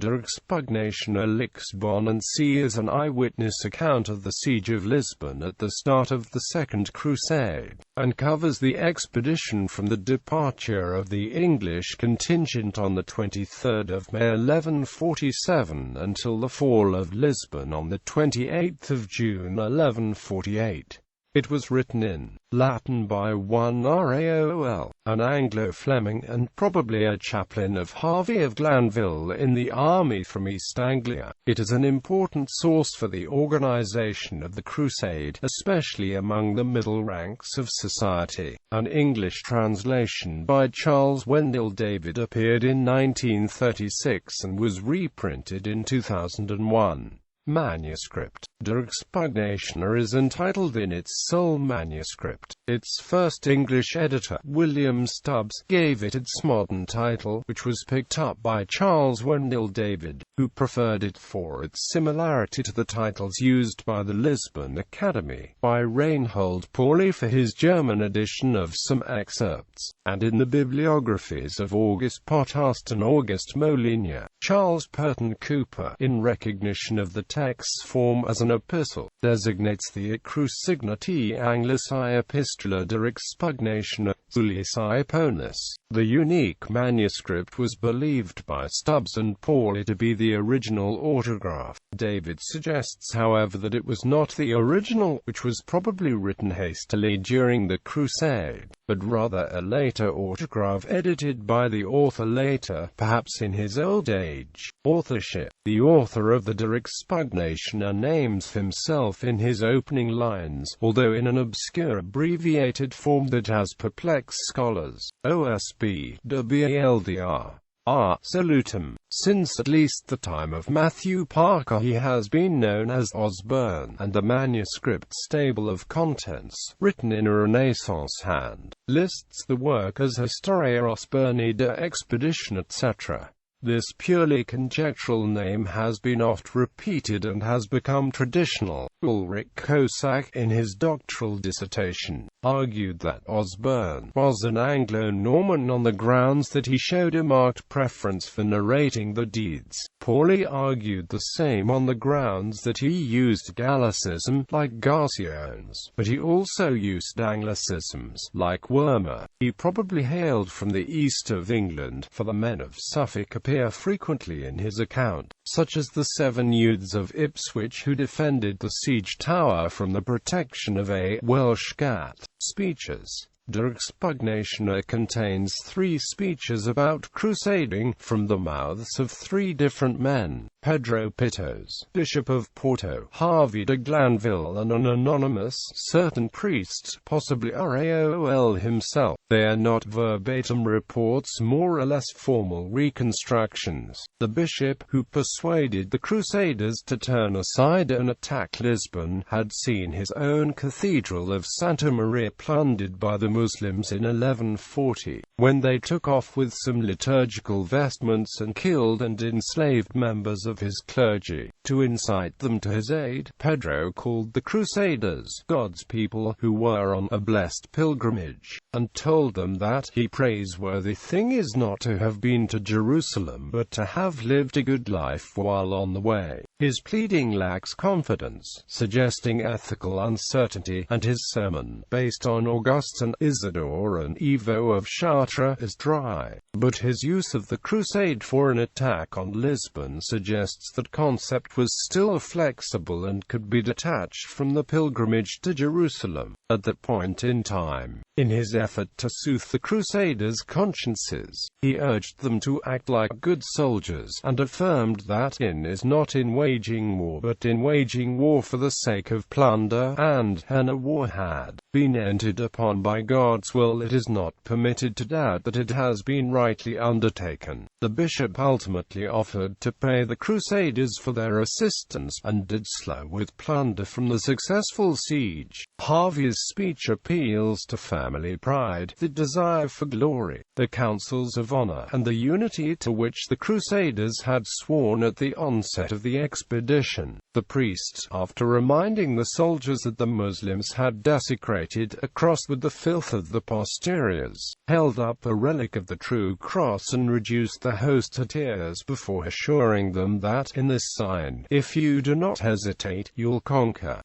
De expugnatione Lyxbonensi is an eyewitness account of the Siege of Lisbon at the start of the Second Crusade, and covers the expedition from the departure of the English contingent on the 23rd of May 1147 until the fall of Lisbon on the 28th of June 1148. It was written in Latin by one Raol, an Anglo-Fleming and probably a chaplain of Hervey of Glanvill in the army from East Anglia. It is an important source for the organization of the Crusade, especially among the middle ranks of society. An English translation by Charles Wendell David appeared in 1936 and was reprinted in 2001. Manuscript. De expugnatione is entitled in its sole manuscript. Its first English editor, William Stubbs, gave it its modern title, which was picked up by Charles Wendell David, who preferred it for its similarity to the titles used by the Lisbon Academy, by Reinhold Pauli for his German edition of some excerpts, and in the bibliographies of August Potthast and August Molina. Charles Purton Cooper, in recognition of the text's form as an epistle, designates the expugnatione Anglicized Epistula de expugnatione Ulysses. The unique manuscript was believed by Stubbs and Pauli to be the original autograph. David suggests, however, that it was not the original, which was probably written hastily during the Crusade, but rather a later autograph edited by the author later, perhaps in his old age. Authorship. The author of the De expugnatione names himself in his opening lines, although in an obscure abbreviated form that has perplexed scholars. OSB WLDR Salutum. Since at least the time of Matthew Parker he has been known as Osborne, and the manuscript's table of contents, written in a Renaissance hand, lists the work as Historia Osborni de Expedition etc. This purely conjectural name has been oft repeated and has become traditional. Ulrich Kosak, in his doctoral dissertation, argued that Osborne was an Anglo-Norman on the grounds that he showed a marked preference for narrating the deeds. Pauli argued the same on the grounds that he used Gallicism, like Garciones, but he also used Anglicisms, like Wormer. He probably hailed from the east of England, for the men of Suffolk appear frequently in his account, such as the 7 youths of Ipswich who defended the siege tower from the protection of a WorldCat. Speeches. De expugnatione contains 3 speeches about crusading, from the mouths of 3 different men: Pedro Pitos, Bishop of Porto, Hervey de Glanvill, and an anonymous, certain priest, possibly Raol himself. They are not verbatim reports, more or less formal reconstructions. The bishop, who persuaded the Crusaders to turn aside and attack Lisbon, had seen his own cathedral of Santa Maria plundered by the Muslims in 1140, when they took off with some liturgical vestments and killed and enslaved members of his clergy. To incite them to his aid, Pedro called the Crusaders God's people, who were on a blessed pilgrimage, and told them that the praiseworthy thing is not to have been to Jerusalem, but to have lived a good life while on the way. His pleading lacks confidence, suggesting ethical uncertainty, and his sermon, based on Augustine, Isidore and Ivo of Chartres, is dry. But his use of the crusade for an attack on Lisbon suggests that concept was still flexible and could be detached from the pilgrimage to Jerusalem. At that point in time, in his effort to soothe the Crusaders' consciences, he urged them to act like good soldiers, and affirmed that sin is not in waging war, but in waging war for the sake of plunder, and, when a war had been entered upon by God's will, it is not permitted to doubt that it has been rightly undertaken. The bishop ultimately offered to pay the Crusaders for their assistance, and did so with plunder from the successful siege. Hervey's speech appeals to family pride, the desire for glory, the councils of honor, and the unity to which the Crusaders had sworn at the onset of the expedition. The priest, after reminding the soldiers that the Muslims had desecrated a cross with the filth of the posteriors, held up a relic of the true cross and reduced the host to tears before assuring them that, in this sign, if you do not hesitate, you'll conquer.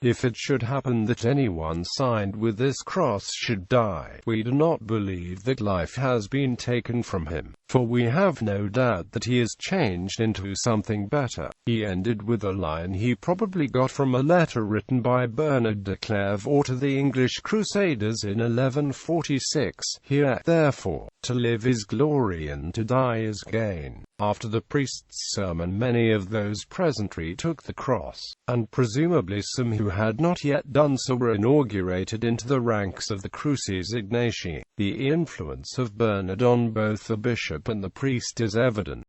If it should happen that anyone signed with this cross should die, we do not believe that life has been taken from him, for we have no doubt that he is changed into something better. He ended with a line he probably got from a letter written by Bernard de Clairvaux to the English Crusaders in 1146. Here, therefore, to live is glory and to die is gain. After the priest's sermon, many of those present retook the cross, and presumably some who had not yet done so were inaugurated into the ranks of the Cruces Ignatiae. The influence of Bernard on both the bishop and the priest is evident.